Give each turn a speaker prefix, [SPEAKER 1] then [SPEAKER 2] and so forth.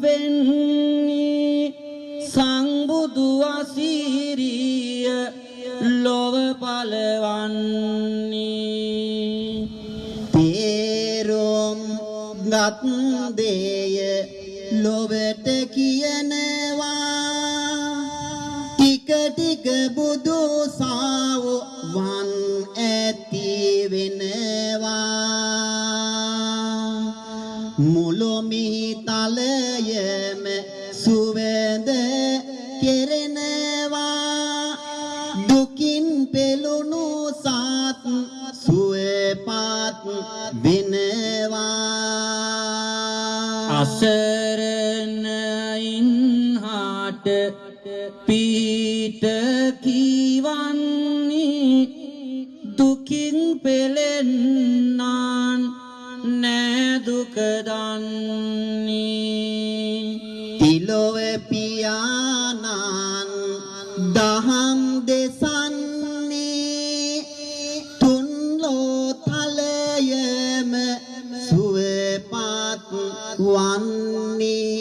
[SPEAKER 1] වෙන්නේ සංබුදු අසිරිය ලොව පළවන්නේ තේරුම් ගත් දේය ලොවට කියනවා ටික ටික බුදු සාව වන් ඇති වෙනවා මුළු මිහිතලයම සුවඳ කෙරෙනවා දුකින් පෙළුණු සත් සුවපත් වෙනවා අසරණයින් හාට පීඨ කීවන්නේ දුකින් පෙළෙන්නන් නෑ දුක දන්නේ තිලොව පියාණන් දහම් දෙසන්නේ තුන් ලෝතලයම සුවපත් වන්නේ